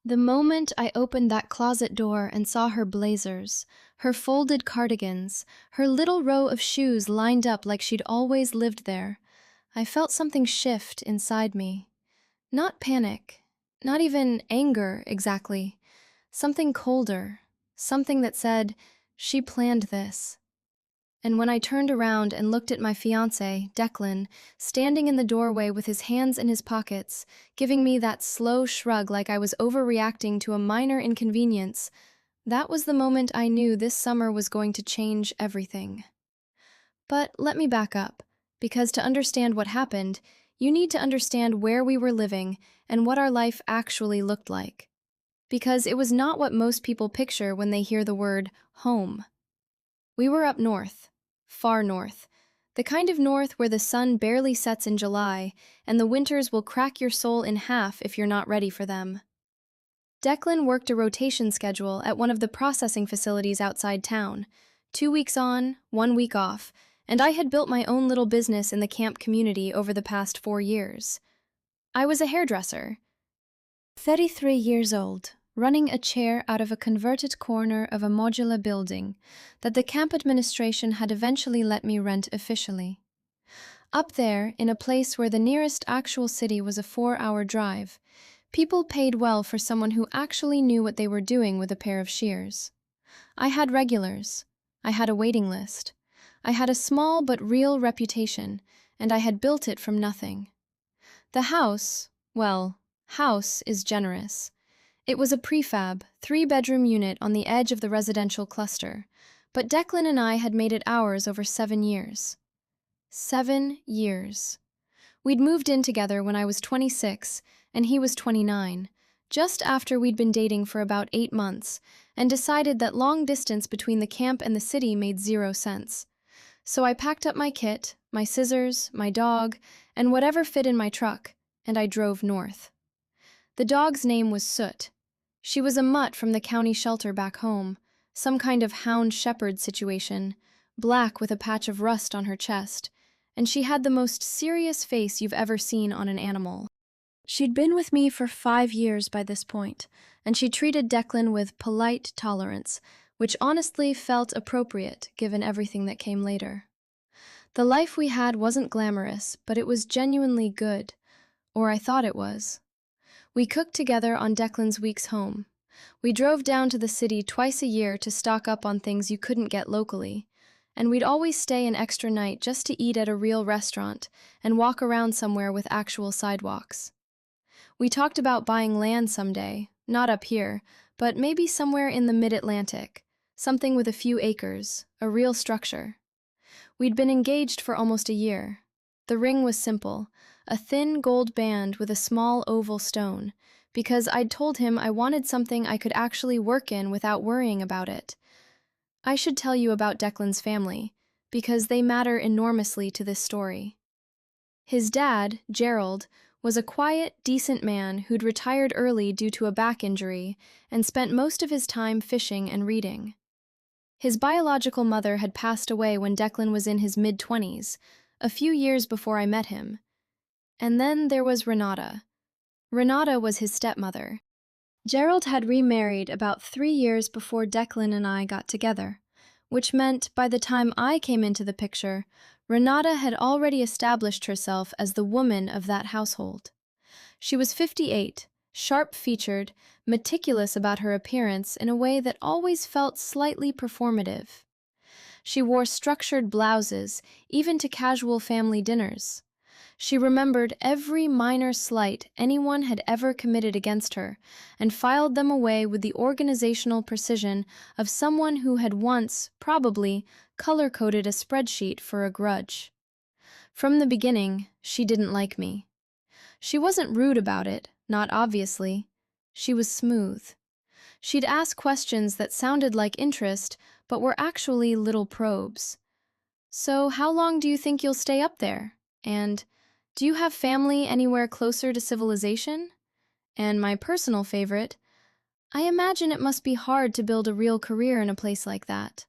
The moment I opened that closet door and saw her blazers, her folded cardigans, her little row of shoes lined up like she'd always lived there, I felt something shift inside me. Not panic, not even anger exactly. Something colder, something that said, she planned this. And when I turned around and looked at my fiancé, Declan, standing in the doorway with his hands in his pockets, giving me that slow shrug like I was overreacting to a minor inconvenience, that was the moment I knew this summer was going to change everything. But let me back up, because to understand what happened, you need to understand where we were living and what our life actually looked like. Because it was not what most people picture when they hear the word home. We were up north, far north, the kind of north where the sun barely sets in July and the winters will crack your soul in half if you're not ready for them. Declan worked a rotation schedule at one of the processing facilities outside town, 2 weeks on, 1 week off, and I had built my own little business in the camp community over the past 4 years. I was a hairdresser, 33 years old, running a chair out of a converted corner of a modular building that the camp administration had eventually let me rent officially. Up there, in a place where the nearest actual city was a 4-hour drive, people paid well for someone who actually knew what they were doing with a pair of shears. I had regulars. I had a waiting list. I had a small but real reputation, and I had built it from nothing. The house, well, house is generous. It was a prefab, 3-bedroom unit on the edge of the residential cluster, but Declan and I had made it ours over 7 years. 7 years. We'd moved in together when I was 26 and he was 29, just after we'd been dating for about 8 months, and decided that long distance between the camp and the city made 0 sense. So I packed up my kit, my scissors, my dog, and whatever fit in my truck, and I drove north. The dog's name was Soot. She was a mutt from the county shelter back home, some kind of hound shepherd situation, black with a patch of rust on her chest, and she had the most serious face you've ever seen on an animal. She'd been with me for 5 years by this point, and she treated Declan with polite tolerance, which honestly felt appropriate given everything that came later. The life we had wasn't glamorous, but it was genuinely good, or I thought it was. We cooked together on Declan's weeks home. We drove down to the city twice a year to stock up on things you couldn't get locally, and we'd always stay an extra night just to eat at a real restaurant and walk around somewhere with actual sidewalks. We talked about buying land someday, not up here, but maybe somewhere in the mid-Atlantic, something with a few acres, a real structure. We'd been engaged for almost a year. The ring was simple, a thin gold band with a small oval stone, because I'd told him I wanted something I could actually work in without worrying about it. I should tell you about Declan's family, because they matter enormously to this story. His dad, Gerald, was a quiet, decent man who'd retired early due to a back injury and spent most of his time fishing and reading. His biological mother had passed away when Declan was in his mid-20s, a few years before I met him. And then there was Renata. Renata was his stepmother. Gerald had remarried about 3 years before Declan and I got together, which meant by the time I came into the picture, Renata had already established herself as the woman of that household. She was 58, sharp-featured, meticulous about her appearance in a way that always felt slightly performative. She wore structured blouses, even to casual family dinners. She remembered every minor slight anyone had ever committed against her and filed them away with the organizational precision of someone who had once, probably, color-coded a spreadsheet for a grudge. From the beginning, she didn't like me. She wasn't rude about it, not obviously. She was smooth. She'd ask questions that sounded like interest, but were actually little probes. So how long do you think you'll stay up there? And do you have family anywhere closer to civilization? And my personal favorite, I imagine it must be hard to build a real career in a place like that.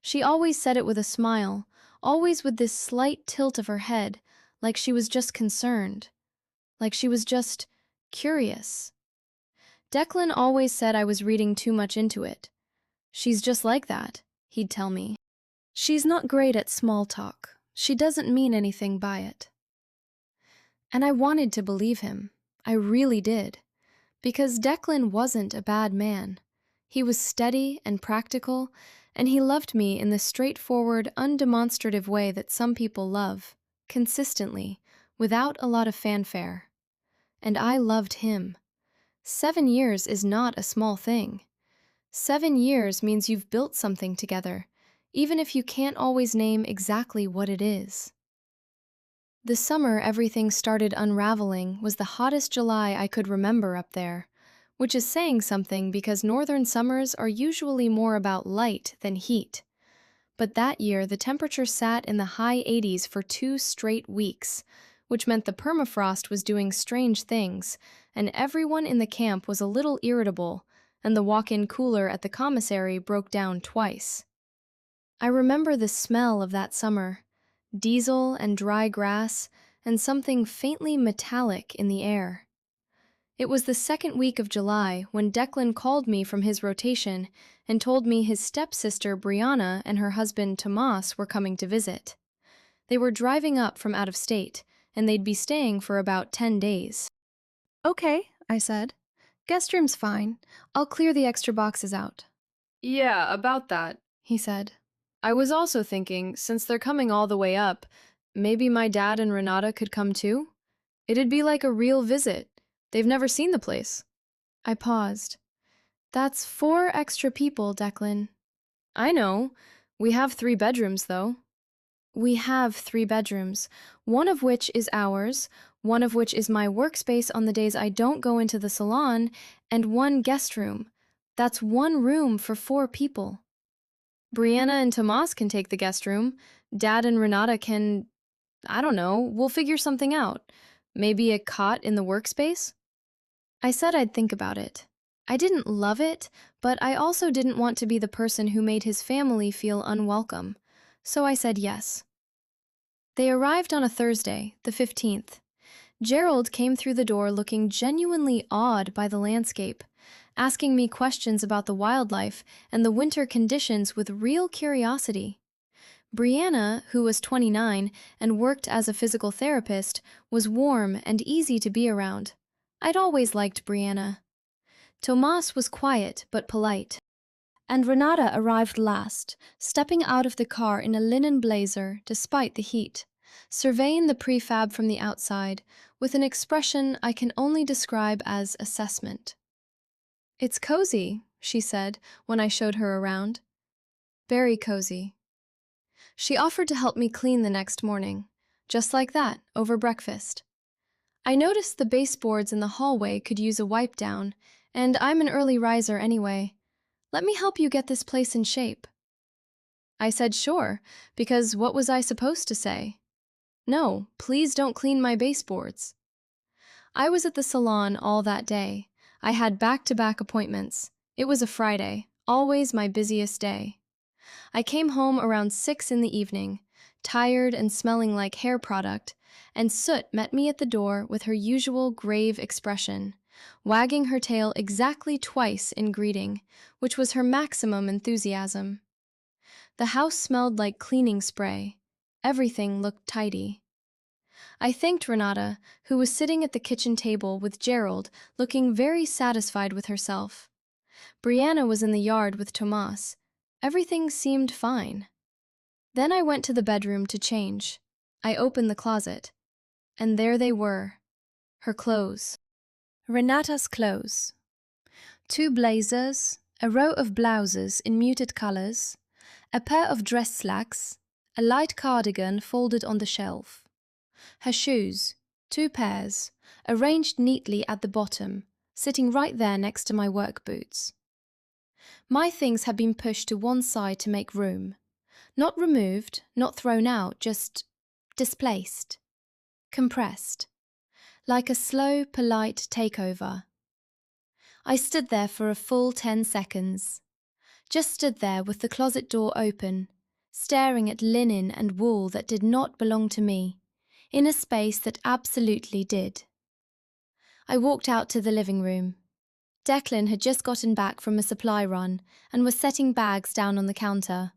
She always said it with a smile, always with this slight tilt of her head, like she was just concerned, like she was just curious. Declan always said I was reading too much into it. She's just like that, he'd tell me. She's not great at small talk. She doesn't mean anything by it. And I wanted to believe him. I really did. Because Declan wasn't a bad man. He was steady and practical, and he loved me in the straightforward, undemonstrative way that some people love, consistently, without a lot of fanfare. And I loved him. 7 years is not a small thing. 7 years means you've built something together, even if you can't always name exactly what it is. The summer everything started unraveling was the hottest July I could remember up there, which is saying something because northern summers are usually more about light than heat. But that year the temperature sat in the high 80s for 2 straight weeks, which meant the permafrost was doing strange things, and everyone in the camp was a little irritable, and the walk-in cooler at the commissary broke down twice. I remember the smell of that summer, diesel and dry grass, and something faintly metallic in the air. It was the second week of July when Declan called me from his rotation and told me his stepsister Brianna and her husband Tomas were coming to visit. They were driving up from out of state, and they'd be staying for about 10 days. Okay, I said. Guest room's fine. I'll clear the extra boxes out. Yeah, about that, He said. I was also thinking, since they're coming all the way up, maybe my dad and Renata could come too? It'd be like a real visit. They've never seen the place. I paused. That's 4 extra people, Declan. I know. We have 3 bedrooms, though. We have 3 bedrooms, one of which is ours, one of which is my workspace on the days I don't go into the salon, and 1 guest room. That's 1 room for 4 people. Brianna and Tomas can take the guest room. Dad and Renata can... I don't know, we'll figure something out. Maybe a cot in the workspace? I said I'd think about it. I didn't love it, but I also didn't want to be the person who made his family feel unwelcome. So I said yes. They arrived on a Thursday, the 15th. Gerald came through the door looking genuinely awed by the landscape, asking me questions about the wildlife and the winter conditions with real curiosity. Brianna, who was 29 and worked as a physical therapist, was warm and easy to be around. I'd always liked Brianna. Tomas was quiet but polite. And Renata arrived last, stepping out of the car in a linen blazer despite the heat, surveying the prefab from the outside with an expression I can only describe as assessment. "It's cozy," she said when I showed her around. "Very cozy." She offered to help me clean the next morning, just like that, over breakfast. I noticed the baseboards in the hallway could use a wipe down, and I'm an early riser anyway. "Let me help you get this place in shape." I said sure, because what was I supposed to say? No, please don't clean my baseboards. I was at the salon all that day. I had back-to-back appointments. It was a Friday, always my busiest day. I came home around 6 in the evening, tired and smelling like hair product, and Soot met me at the door with her usual grave expression, wagging her tail exactly twice in greeting, which was her maximum enthusiasm. The house smelled like cleaning spray. Everything looked tidy. I thanked Renata, who was sitting at the kitchen table with Gerald, looking very satisfied with herself. Brianna was in the yard with Tomas. Everything seemed fine. Then I went to the bedroom to change. I opened the closet. And there they were. Her clothes. Renata's clothes. 2 blazers, a row of blouses in muted colors, a pair of dress slacks, a light cardigan folded on the shelf. Her shoes, 2 pairs, arranged neatly at the bottom, sitting right there next to my work boots. My things had been pushed to one side to make room. Not removed, not thrown out, just displaced. Compressed. Like a slow, polite takeover. I stood there for a full 10 seconds. Just stood there with the closet door open, staring at linen and wool that did not belong to me, in a space that absolutely did. I walked out to the living room. Declan had just gotten back from a supply run and was setting bags down on the counter.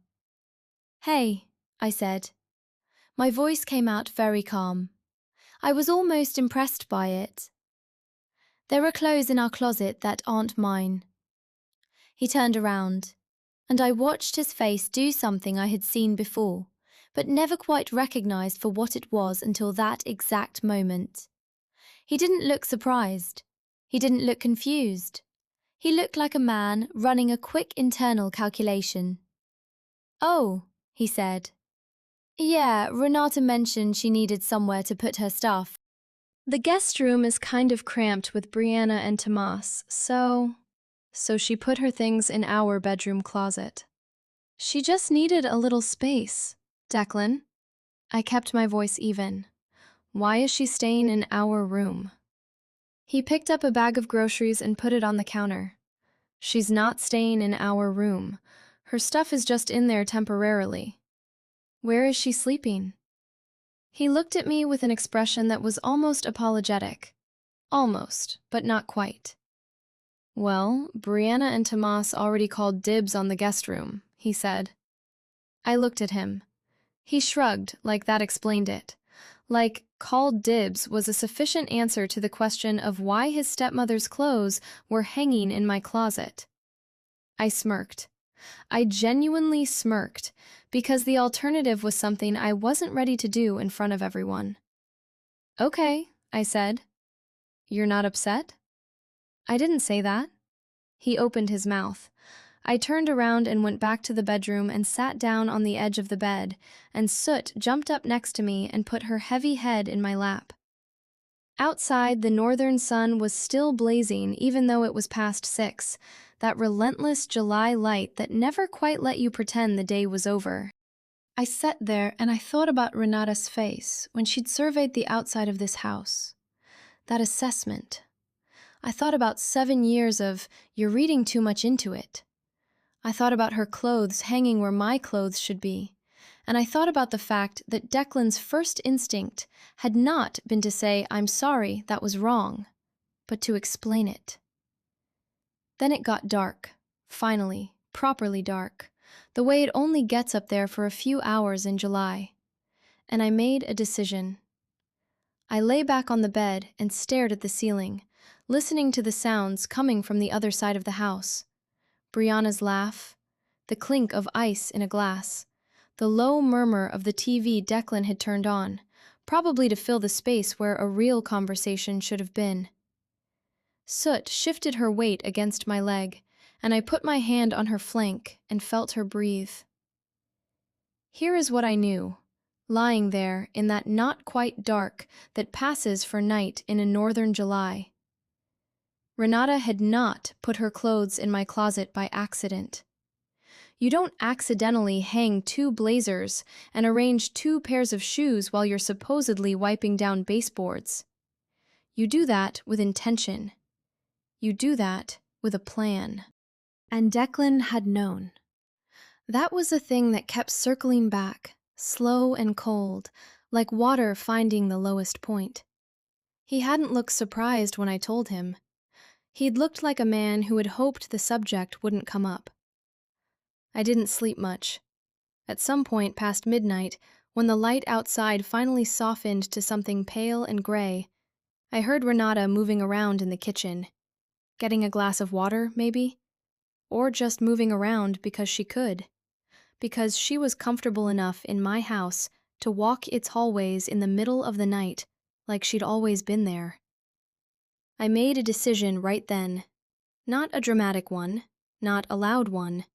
"Hey," I said. My voice came out very calm. I was almost impressed by it. "There are clothes in our closet that aren't mine." He turned around, and I watched his face do something I had seen before, but never quite recognized for what it was until that exact moment. He didn't look surprised. He didn't look confused. He looked like a man running a quick internal calculation. "Oh," he said. "Yeah, Renata mentioned she needed somewhere to put her stuff. The guest room is kind of cramped with Brianna and Tomas, so she put her things in our bedroom closet. She just needed a little space, Declan." I kept my voice even. "Why is she staying in our room?" He picked up a bag of groceries and put it on the counter. "She's not staying in our room. Her stuff is just in there temporarily." "Where is she sleeping?" He looked at me with an expression that was almost apologetic. Almost, but not quite. "Well, Brianna and Tomas already called dibs on the guest room," he said. I looked at him. He shrugged, like that explained it. Like called dibs was a sufficient answer to the question of why his stepmother's clothes were hanging in my closet. I smirked. I genuinely smirked, because the alternative was something I wasn't ready to do in front of everyone. "Okay," I said. "You're not upset?" "I didn't say that." He opened his mouth. I turned around and went back to the bedroom and sat down on the edge of the bed, and Soot jumped up next to me and put her heavy head in my lap. Outside, the northern sun was still blazing even though it was past 6, that relentless July light that never quite let you pretend the day was over. I sat there and I thought about Renata's face when she'd surveyed the outside of this house. That assessment. I thought about 7 years of, "You're reading too much into it." I thought about her clothes hanging where my clothes should be. And I thought about the fact that Declan's first instinct had not been to say, "I'm sorry, that was wrong," but to explain it. Then it got dark. Finally, properly dark. The way it only gets up there for a few hours in July. And I made a decision. I lay back on the bed and stared at the ceiling, listening to the sounds coming from the other side of the house. Brianna's laugh, the clink of ice in a glass, the low murmur of the TV Declan had turned on, probably to fill the space where a real conversation should have been. Soot shifted her weight against my leg, and I put my hand on her flank and felt her breathe. Here is what I knew, lying there in that not quite dark that passes for night in a northern July. Renata had not put her clothes in my closet by accident. You don't accidentally hang 2 blazers and arrange 2 pairs of shoes while you're supposedly wiping down baseboards. You do that with intention. You do that with a plan. And Declan had known. That was a thing that kept circling back, slow and cold, like water finding the lowest point. He hadn't looked surprised when I told him. He'd looked like a man who had hoped the subject wouldn't come up. I didn't sleep much. At some point past midnight, when the light outside finally softened to something pale and gray, I heard Renata moving around in the kitchen. Getting a glass of water, maybe? Or just moving around because she could. Because she was comfortable enough in my house to walk its hallways in the middle of the night, like she'd always been there. I made a decision right then. Not a dramatic one, not a loud one.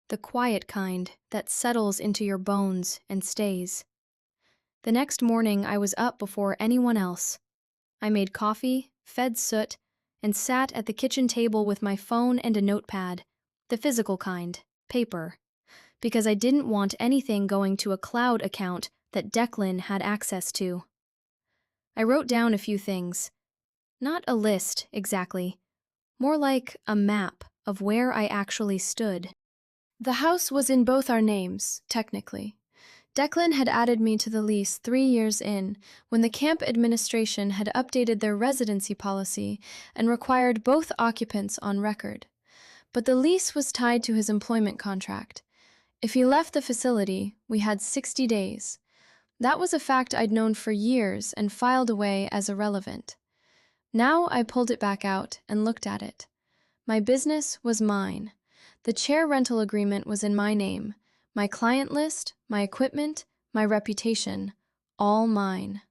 The quiet kind that settles into your bones and stays. The next morning I was up before anyone else. I made coffee, fed Soot, and sat at the kitchen table with my phone and a notepad, the physical kind, paper, because I didn't want anything going to a cloud account that Declan had access to. I wrote down a few things. Not a list, exactly. More like a map of where I actually stood. The house was in both our names, technically. Declan had added me to the lease 3 years in, when the camp administration had updated their residency policy and required both occupants on record. But the lease was tied to his employment contract. If he left the facility, we had 60 days. That was a fact I'd known for years and filed away as irrelevant. Now I pulled it back out and looked at it. My business was mine. The chair rental agreement was in my name. My client list, my equipment, my reputation, all mine.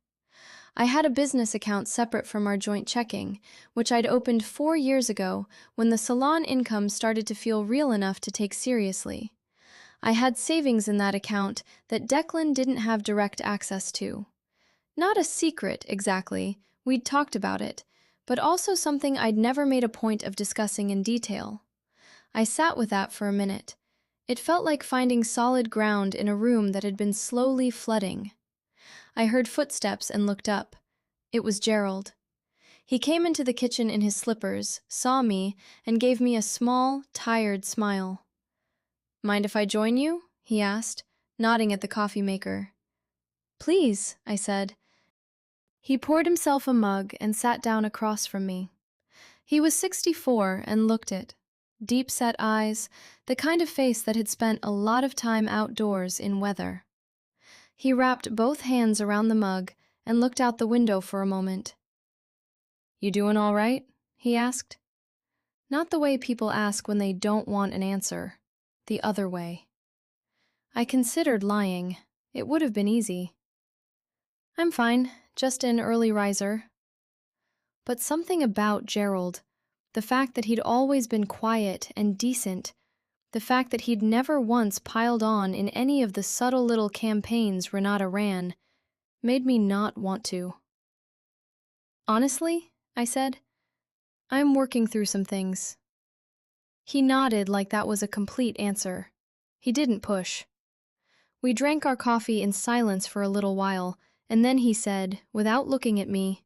I had a business account separate from our joint checking, which I'd opened 4 years ago when the salon income started to feel real enough to take seriously. I had savings in that account that Declan didn't have direct access to. Not a secret, exactly, we'd talked about it, but also something I'd never made a point of discussing in detail. I sat with that for a minute. It felt like finding solid ground in a room that had been slowly flooding. I heard footsteps and looked up. It was Gerald. He came into the kitchen in his slippers, saw me, and gave me a small, tired smile. "Mind if I join you?" he asked, nodding at the coffee maker. "Please," I said. He poured himself a mug and sat down across from me. He was 64 and looked it. Deep-set eyes, the kind of face that had spent a lot of time outdoors in weather. He wrapped both hands around the mug and looked out the window for a moment. "You doing all right?" he asked. Not the way people ask when they don't want an answer. The other way. I considered lying. It would have been easy. "I'm fine, just an early riser." But something about Gerald, the fact that he'd always been quiet and decent, the fact that he'd never once piled on in any of the subtle little campaigns Renata ran, made me not want to. "Honestly," I said, "I'm working through some things." He nodded like that was a complete answer. He didn't push. We drank our coffee in silence for a little while, and then he said, without looking at me,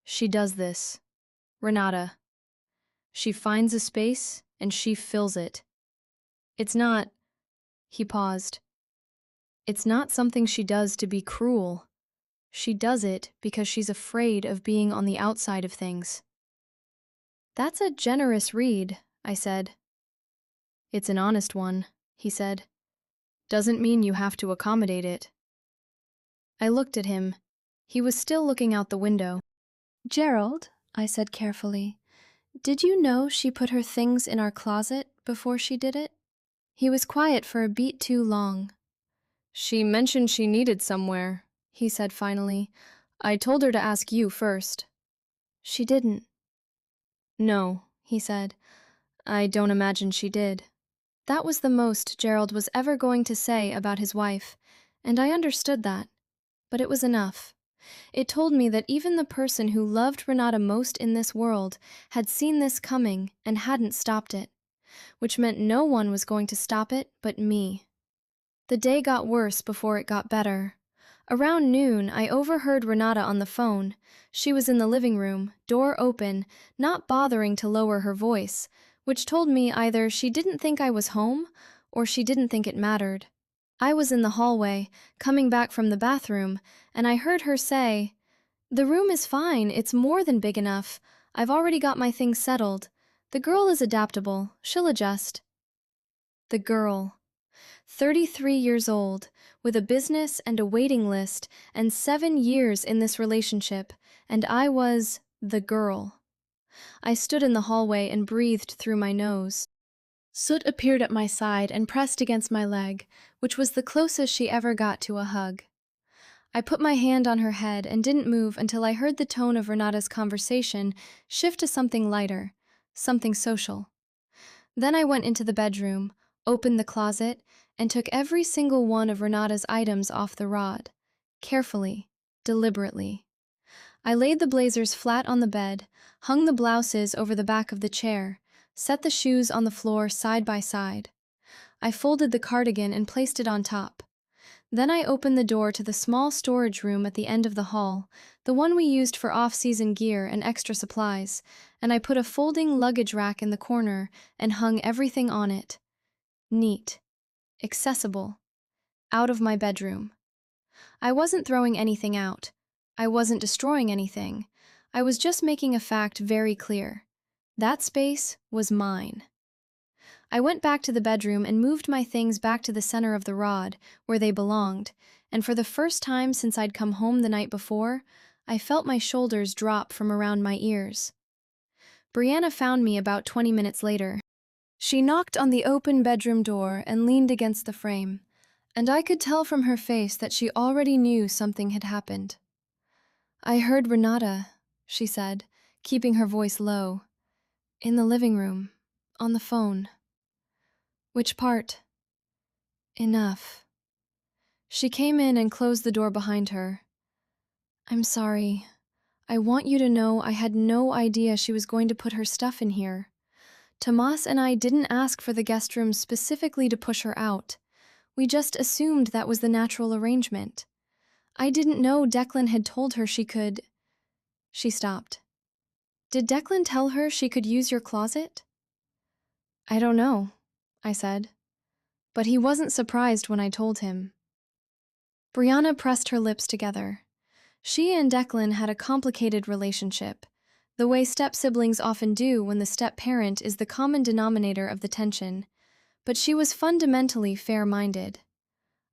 "She does this. Renata. She finds a space, and she fills it. It's not—" He paused. "It's not something she does to be cruel. She does it because she's afraid of being on the outside of things." "That's a generous read," I said. "It's an honest one," he said. "Doesn't mean you have to accommodate it." I looked at him. He was still looking out the window. "Gerald," I said carefully, "did you know she put her things in our closet before she did it?" He was quiet for a beat too long. "She mentioned she needed somewhere," he said finally. "I told her to ask you first." "She didn't." "No," he said. "I don't imagine she did." That was the most Gerald was ever going to say about his wife, and I understood that. But it was enough. It told me that even the person who loved Renata most in this world had seen this coming and hadn't stopped it, which meant no one was going to stop it but me. The day got worse before it got better. Around noon, I overheard Renata on the phone. She was in the living room, door open, not bothering to lower her voice, which told me either she didn't think I was home or she didn't think it mattered. I was in the hallway, coming back from the bathroom, and I heard her say, "The room is fine, it's more than big enough. I've already got my things settled. The girl is adaptable, she'll adjust." The girl. 33 years old, with a business and a waiting list, and 7 years in this relationship, and I was the girl. I stood in the hallway and breathed through my nose. Soot appeared at my side and pressed against my leg, which was the closest she ever got to a hug. I put my hand on her head and didn't move until I heard the tone of Renata's conversation shift to something lighter, something social. Then I went into the bedroom, opened the closet, and took every single one of Renata's items off the rod, carefully, deliberately. I laid the blazers flat on the bed, hung the blouses over the back of the chair, set the shoes on the floor side by side. I folded the cardigan and placed it on top. Then I opened the door to the small storage room at the end of the hall, the one we used for off-season gear and extra supplies, and I put a folding luggage rack in the corner and hung everything on it. Neat. Accessible. out of my bedroom. I wasn't throwing anything out. I wasn't destroying anything. I was just making a fact very clear. That space was mine. I went back to the bedroom and moved my things back to the center of the rod, where they belonged, and for the first time since I'd come home the night before, I felt my shoulders drop from around my ears. Brianna found me about 20 minutes later. She knocked on the open bedroom door and leaned against the frame, and I could tell from her face that she already knew something had happened. "I heard Renata," she said, keeping her voice low. "In the living room. On the phone." "Which part?" "Enough." She came in and closed the door behind her. "I'm sorry. I want you to know I had no idea she was going to put her stuff in here. Tomas and I didn't ask for the guest room specifically to push her out. We just assumed that was the natural arrangement. I didn't know Declan had told her she could—" She stopped. "Did Declan tell her she could use your closet?" "I don't know," I said. But he wasn't surprised when I told him. Brianna pressed her lips together. She and Declan had a complicated relationship, the way step-siblings often do when the step-parent is the common denominator of the tension. But she was fundamentally fair-minded.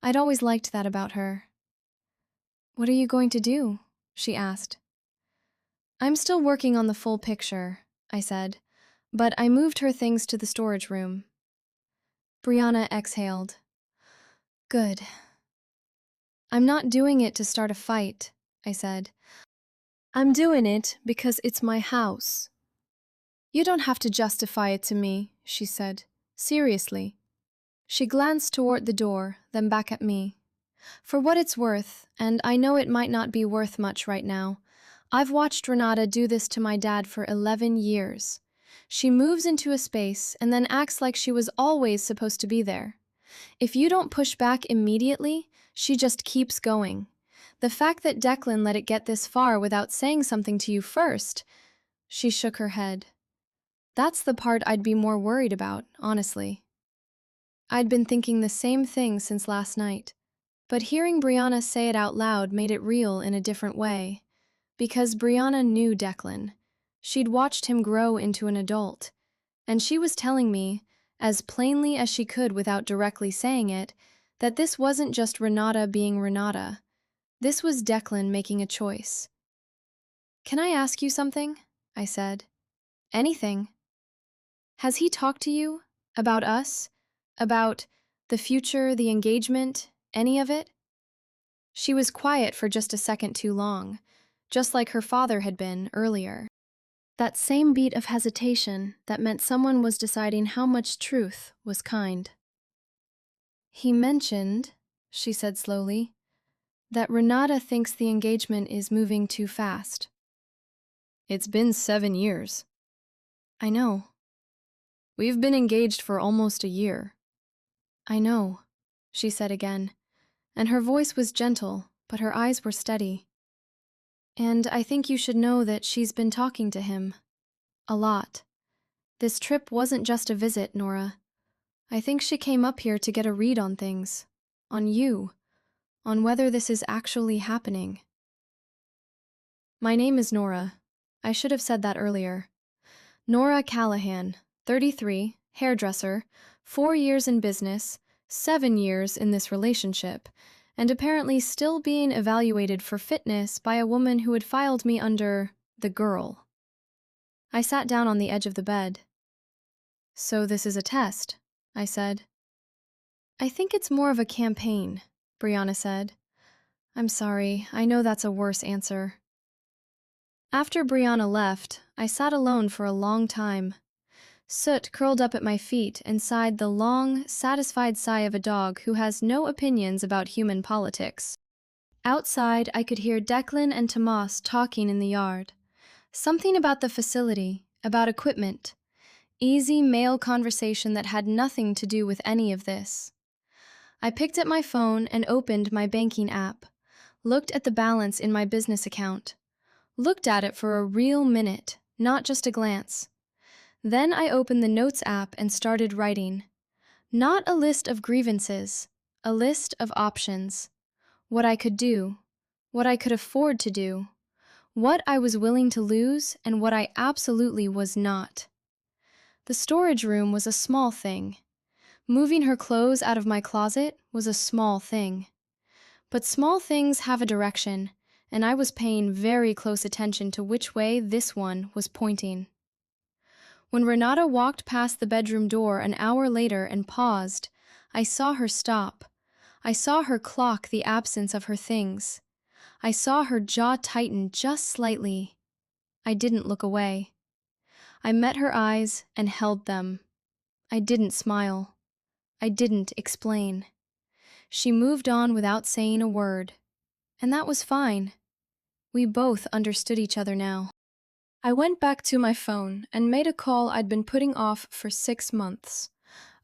I'd always liked that about her. "What are you going to do?" she asked. "I'm still working on the full picture," I said, but I moved her things to the storage room. Brianna exhaled. "Good." "I'm not doing it to start a fight," I said. "I'm doing it because it's my house." "You don't have to justify it to me," she said. "Seriously." She glanced toward the door, then back at me. "For what it's worth, and I know it might not be worth much right now, I've watched Renata do this to my dad for 11 years. She moves into a space and then acts like she was always supposed to be there. If you don't push back immediately, she just keeps going. The fact that Declan let it get this far without saying something to you first—" She shook her head. "That's the part I'd be more worried about, honestly." I'd been thinking the same thing since last night, but hearing Brianna say it out loud made it real in a different way. Because Brianna knew Declan. She'd watched him grow into an adult, and she was telling me, as plainly as she could without directly saying it, that this wasn't just Renata being Renata. This was Declan making a choice. "Can I ask you something?" I said. "Anything." "Has he talked to you? About us? About the future, the engagement, any of it?" She was quiet for just a second too long, just like her father had been earlier. That same beat of hesitation that meant someone was deciding how much truth was kind. "He mentioned," she said slowly, "that Renata thinks the engagement is moving too fast." "It's been 7 years." "I know." "We've been engaged for almost a year." "I know," she said again, and her voice was gentle, but her eyes were steady. "And I think you should know that she's been talking to him. A lot. This trip wasn't just a visit, Nora. I think she came up here to get a read on things. On you. On whether this is actually happening." My name is Nora. I should have said that earlier. Nora Callahan, 33, hairdresser, 4 years in business, 7 years in this relationship, and apparently still being evaluated for fitness by a woman who had filed me under the girl. I sat down on the edge of the bed. "So this is a test," I said. "I think it's more of a campaign," Brianna said. "I'm sorry, I know that's a worse answer." After Brianna left, I sat alone for a long time. Soot curled up at my feet and sighed the long, satisfied sigh of a dog who has no opinions about human politics. Outside, I could hear Declan and Tomas talking in the yard. Something about the facility, about equipment. Easy male conversation that had nothing to do with any of this. I picked up my phone and opened my banking app, looked at the balance in my business account. Looked at it for a real minute, not just a glance. Then I opened the Notes app and started writing. Not a list of grievances, A list of options. What I could do. What I could afford to do. What I was willing to lose and what I absolutely was not. The storage room was a small thing. Moving her clothes out of my closet was a small thing. But small things have a direction, and I was paying very close attention to which way this one was pointing. When Renata walked past the bedroom door an hour later and paused, I saw her stop. I saw her clock the absence of her things. I saw her jaw tighten just slightly. I didn't look away. I met her eyes and held them. I didn't smile. I didn't explain. She moved on without saying a word. And that was fine. We both understood each other now. I went back to my phone and made a call I'd been putting off for 6 months.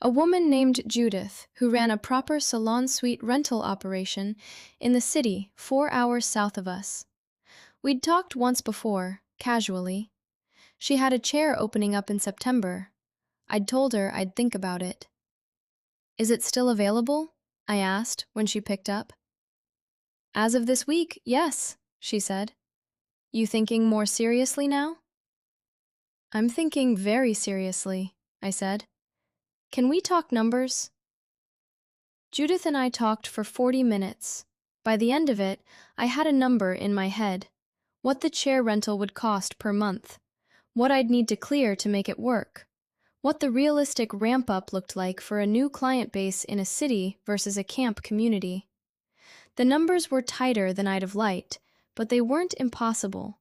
A woman named Judith, who ran a proper salon suite rental operation in the city 4 hours south of us. We'd talked once before, casually. She had a chair opening up in September. I'd told her I'd think about it. "Is it still available?" I asked when she picked up. "As of this week, yes," she said. "You thinking more seriously now?" "I'm thinking very seriously," I said. "Can we talk numbers?" Judith and I talked for 40 minutes. By the end of it, I had a number in my head. What the chair rental would cost per month. What I'd need to clear to make it work. What the realistic ramp-up looked like for a new client base in a city versus a camp community. The numbers were tighter than I'd have liked, but they weren't impossible.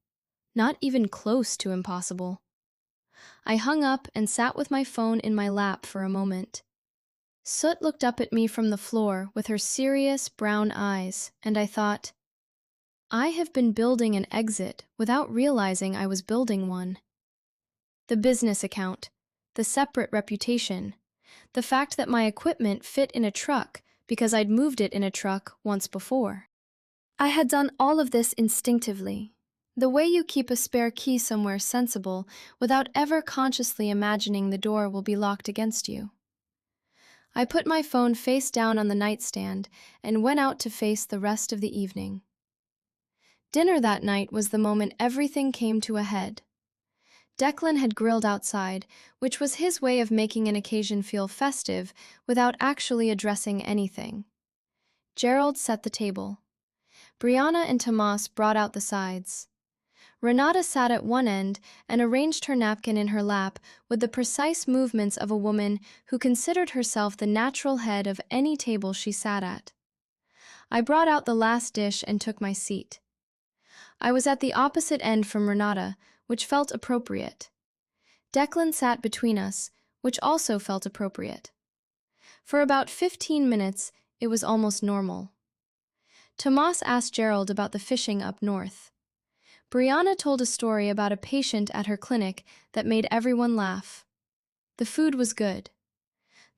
Not even close to impossible. I hung up and sat with my phone in my lap for a moment. Soot looked up at me from the floor with her serious brown eyes, and I thought, I have been building an exit without realizing I was building one. The business account, the separate reputation, the fact that my equipment fit in a truck because I'd moved it in a truck once before. I had done all of this instinctively, the way you keep a spare key somewhere sensible without ever consciously imagining the door will be locked against you. I put my phone face down on the nightstand and went out to face the rest of the evening. Dinner that night was the moment everything came to a head. Declan had grilled outside, which was his way of making an occasion feel festive without actually addressing anything. Gerald set the table. Brianna and Tomas brought out the sides. Renata sat at one end and arranged her napkin in her lap with the precise movements of a woman who considered herself the natural head of any table she sat at. I brought out the last dish and took my seat. I was at the opposite end from Renata, which felt appropriate. Declan sat between us, which also felt appropriate. For about 15 minutes, it was almost normal. Tomas asked Gerald about the fishing up north. Brianna told a story about a patient at her clinic that made everyone laugh. The food was good.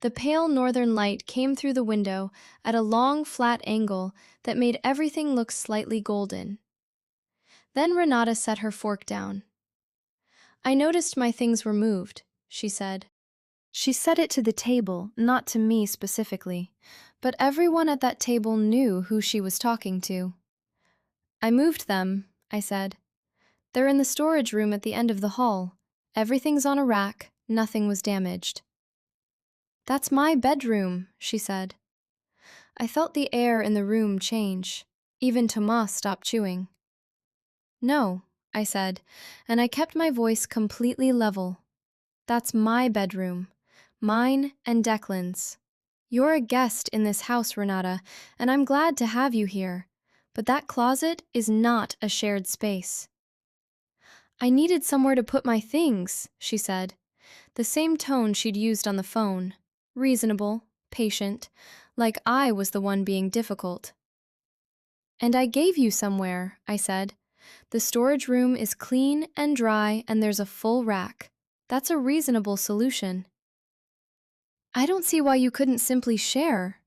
The pale northern light came through the window at a long, flat angle that made everything look slightly golden. Then Renata set her fork down. "I noticed my things were moved," she said. She said it to the table, not to me specifically, but everyone at that table knew who she was talking to. "I moved them," I said. "They're in the storage room at the end of the hall. Everything's on a rack, nothing was damaged." "That's my bedroom," she said. I felt the air in the room change. Even Tomas stopped chewing. "No," I said, and I kept my voice completely level. "That's my bedroom. Mine and Declan's. You're a guest in this house, Renata, and I'm glad to have you here. But that closet is not a shared space." "I needed somewhere to put my things," she said. The same tone she'd used on the phone. Reasonable, patient, like I was the one being difficult. "And I gave you somewhere," I said. "The storage room is clean and dry and there's a full rack. That's a reasonable solution." "I don't see why you couldn't simply share."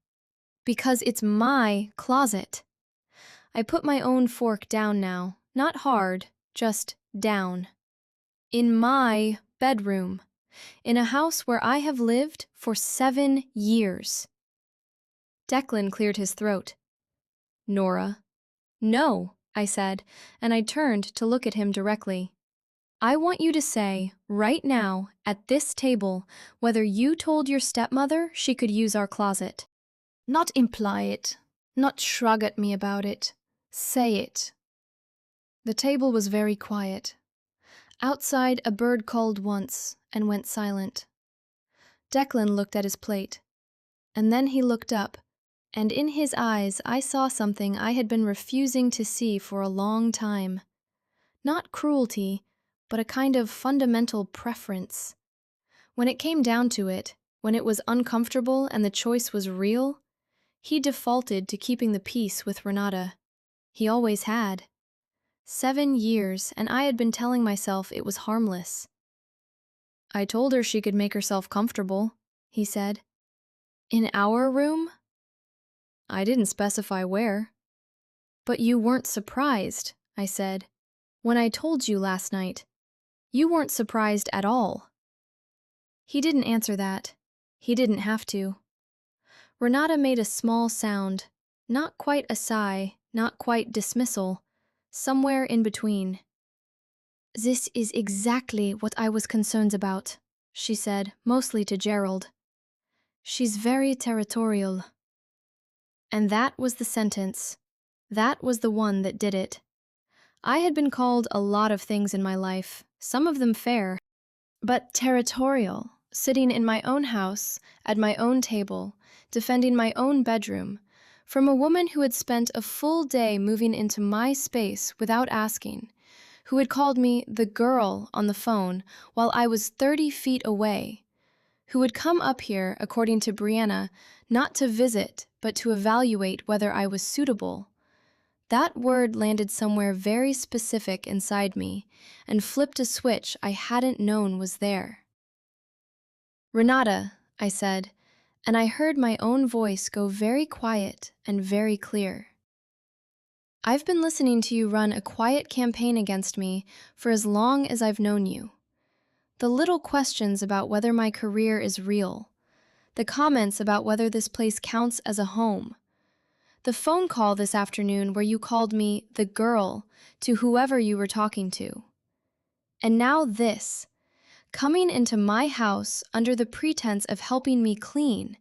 "Because it's my closet." I put my own fork down now, not hard, just down. "In my bedroom. In a house where I have lived for 7 years. Declan cleared his throat. Nora. No, I said, and I turned to look at him directly. I want you to say, right now, at this table, whether you told your stepmother she could use our closet. Not imply it. Not shrug at me about it. Say it. The table was very quiet. Outside, a bird called once and went silent. Declan looked at his plate. And then he looked up, and in his eyes I saw something I had been refusing to see for a long time. Not cruelty, but a kind of fundamental preference. When it came down to it, when it was uncomfortable and the choice was real, he defaulted to keeping the peace with Renata. He always had. 7 years, and I had been telling myself it was harmless. I told her she could make herself comfortable, he said. In our room? I didn't specify where. But you weren't surprised, I said. When I told you last night, you weren't surprised at all. He didn't answer that. He didn't have to. Renata made a small sound, not quite a sigh, not quite dismissal, somewhere in between. This is exactly what I was concerned about, she said, mostly to Gerald. She's very territorial. And that was the sentence. That was the one that did it. I had been called a lot of things in my life, some of them fair, but territorial, sitting in my own house, at my own table, defending my own bedroom, from a woman who had spent a full day moving into my space without asking, who had called me the girl on the phone while I was 30 feet away, who had come up here, according to Brianna, not to visit, but to evaluate whether I was suitable. That word landed somewhere very specific inside me and flipped a switch I hadn't known was there. Renata, I said, and I heard my own voice go very quiet and very clear. I've been listening to you run a quiet campaign against me for as long as I've known you. The little questions about whether my career is real. The comments about whether this place counts as a home. The phone call this afternoon where you called me the girl to whoever you were talking to. And now this, coming into my house under the pretense of helping me clean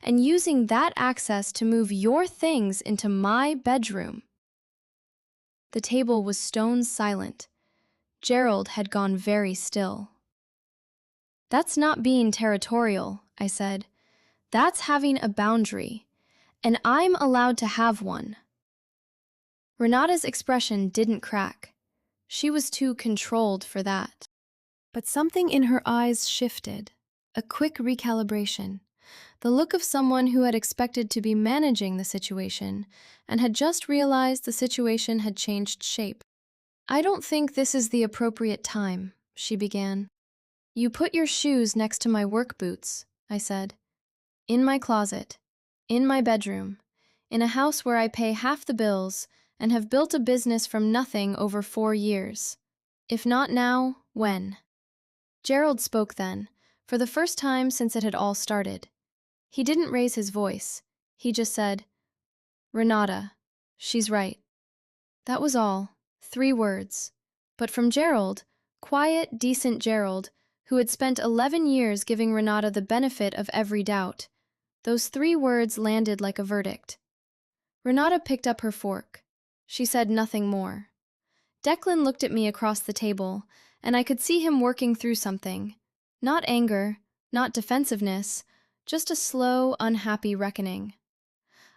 and using that access to move your things into my bedroom. The table was stone silent. Gerald had gone very still. That's not being territorial, I said. That's having a boundary, and I'm allowed to have one. Renata's expression didn't crack. She was too controlled for that. But something in her eyes shifted, a quick recalibration, the look of someone who had expected to be managing the situation and had just realized the situation had changed shape. I don't think this is the appropriate time, she began. You put your shoes next to my work boots, I said. In my closet, in my bedroom, in a house where I pay half the bills and have built a business from nothing over 4 years. If not now, when? Gerald spoke then, for the first time since it had all started. He didn't raise his voice. He just said, Renata, she's right. That was all, 3 words. But from Gerald, quiet, decent Gerald, who had spent 11 years giving Renata the benefit of every doubt, those 3 words landed like a verdict. Renata picked up her fork. She said nothing more. Declan looked at me across the table, and I could see him working through something. Not anger, not defensiveness, just a slow, unhappy reckoning.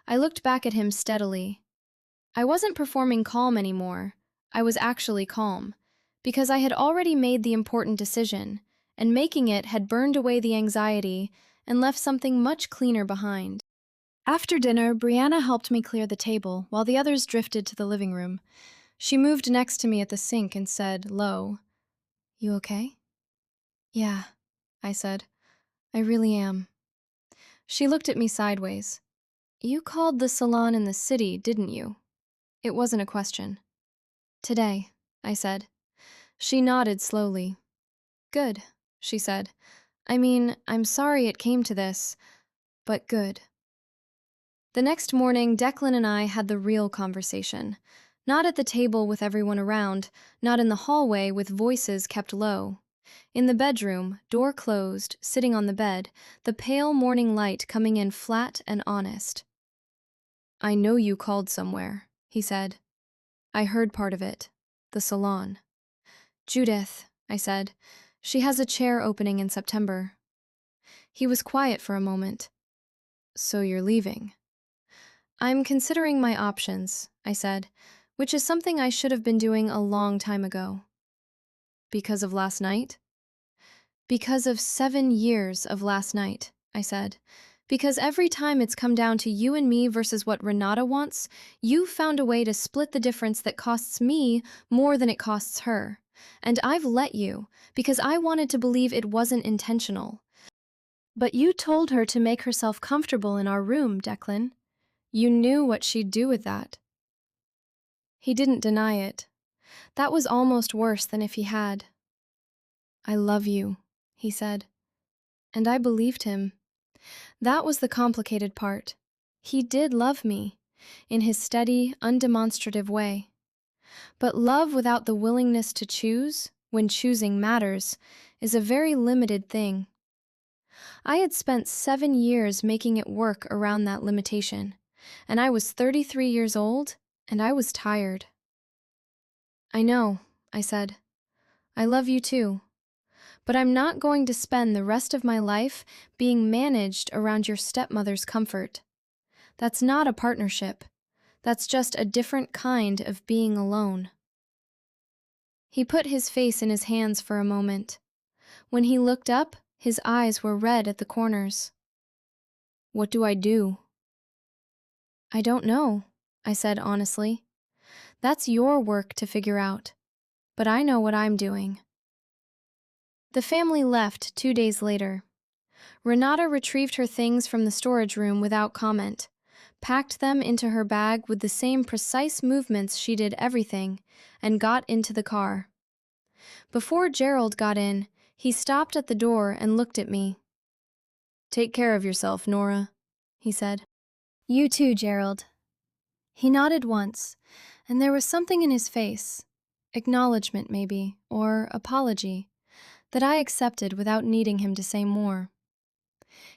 I looked back at him steadily. I wasn't performing calm anymore. I was actually calm, because I had already made the important decision, and making it had burned away the anxiety and left something much cleaner behind. After dinner, Brianna helped me clear the table while the others drifted to the living room. She moved next to me at the sink and said, low, You okay? Yeah, I said. I really am. She looked at me sideways. You called the salon in the city, didn't you? It wasn't a question. Today, I said. She nodded slowly. Good, she said. I mean, I'm sorry it came to this, but good. The next morning, Declan and I had the real conversation. Not at the table with everyone around, not in the hallway with voices kept low. In the bedroom, door closed, sitting on the bed, the pale morning light coming in flat and honest. "I know you called somewhere," he said. "I heard part of it. The salon." "Judith," I said. "She has a chair opening in September." He was quiet for a moment. "So you're leaving?" "I'm considering my options," I said, which is something I should have been doing a long time ago. "Because of last night?" "Because of 7 years of last night," I said. "Because every time it's come down to you and me versus what Renata wants, you've found a way to split the difference that costs me more than it costs her. And I've let you, because I wanted to believe it wasn't intentional. But you told her to make herself comfortable in our room, Declan. You knew what she'd do with that." He didn't deny it. That was almost worse than if he had. "I love you," he said. And I believed him. That was the complicated part. He did love me, in his steady, undemonstrative way. But love without the willingness to choose, when choosing matters, is a very limited thing. I had spent 7 years making it work around that limitation, and I was 33 years old, and I was tired. "I know," I said. "I love you too. But I'm not going to spend the rest of my life being managed around your stepmother's comfort. That's not a partnership. That's just a different kind of being alone." He put his face in his hands for a moment. When he looked up, his eyes were red at the corners. "What do I do?" "I don't know," I said honestly. "That's your work to figure out. But I know what I'm doing." The family left 2 days later. Renata retrieved her things from the storage room without comment, packed them into her bag with the same precise movements she did everything, and got into the car. Before Gerald got in, he stopped at the door and looked at me. "Take care of yourself, Nora," he said. "You too, Gerald." He nodded once, and there was something in his face, acknowledgement maybe, or apology, that I accepted without needing him to say more.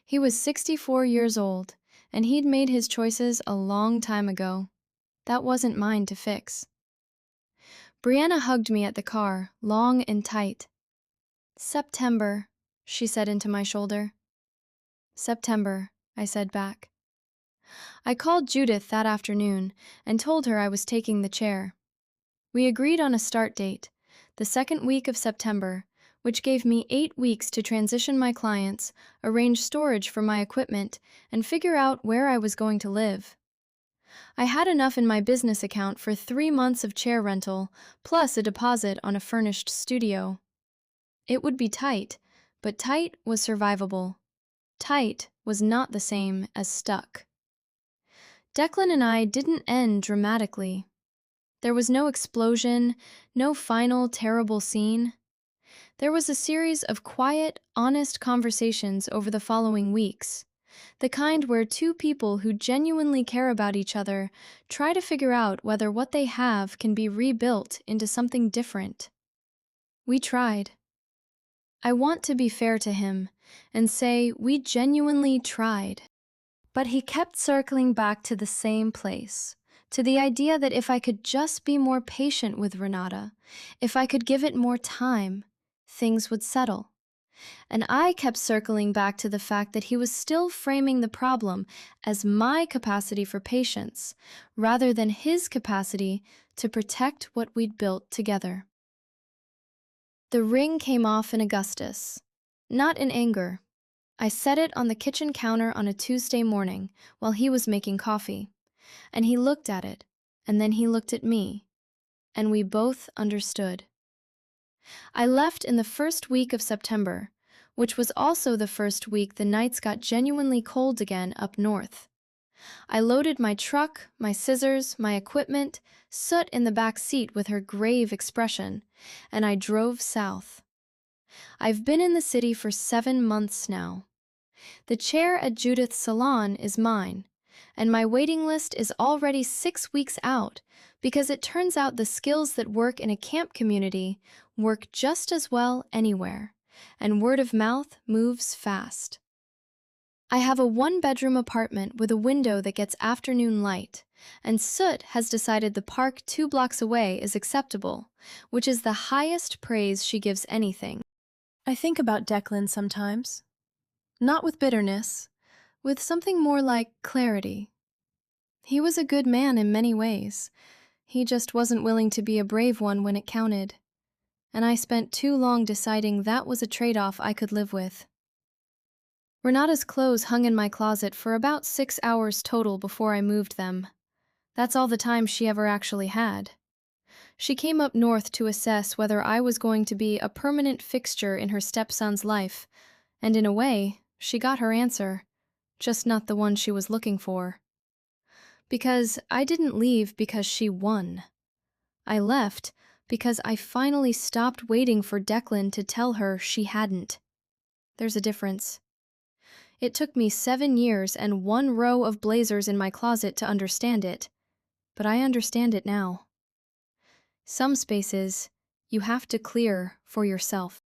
He was 64 years old, and he'd made his choices a long time ago. That wasn't mine to fix. Brianna hugged me at the car, long and tight. "September," she said into my shoulder. "September," I said back. I called Judith that afternoon and told her I was taking the chair. We agreed on a start date, the second week of September, which gave me 8 weeks to transition my clients, arrange storage for my equipment, and figure out where I was going to live. I had enough in my business account for 3 months of chair rental, plus a deposit on a furnished studio. It would be tight, but tight was survivable. Tight was not the same as stuck. Declan and I didn't end dramatically. There was no explosion, no final terrible scene. There was a series of quiet, honest conversations over the following weeks, the kind where two people who genuinely care about each other try to figure out whether what they have can be rebuilt into something different. We tried. I want to be fair to him and say we genuinely tried. But he kept circling back to the same place, to the idea that if I could just be more patient with Renata, if I could give it more time, things would settle. And I kept circling back to the fact that he was still framing the problem as my capacity for patience, rather than his capacity to protect what we'd built together. The ring came off in Augustus, not in anger. I set it on the kitchen counter on a Tuesday morning while he was making coffee, and he looked at it, and then he looked at me, and we both understood. I left in the first week of September, which was also the first week the nights got genuinely cold again up north. I loaded my truck, my scissors, my equipment, Soot in the back seat with her grave expression, and I drove south. I've been in the city for 7 months now. The chair at Judith's salon is mine, And my waiting list is already 6 weeks out because it turns out the skills that work in a camp community work just as well anywhere. And word of mouth moves fast. I have a one-bedroom apartment with a window that gets afternoon light, and Soot has decided the park 2 blocks away is acceptable, which is the highest praise she gives anything. I think about Declan sometimes. Not with bitterness, with something more like clarity. He was a good man in many ways. He just wasn't willing to be a brave one when it counted. And I spent too long deciding that was a trade-off I could live with. Renata's clothes hung in my closet for about 6 hours total before I moved them. That's all the time she ever actually had. She came up north to assess whether I was going to be a permanent fixture in her stepson's life, and in a way, she got her answer, just not the one she was looking for. Because I didn't leave because she won. I left because I finally stopped waiting for Declan to tell her she hadn't. There's a difference. It took me 7 years and 1 row of blazers in my closet to understand it, but I understand it now. Some spaces you have to clear for yourself.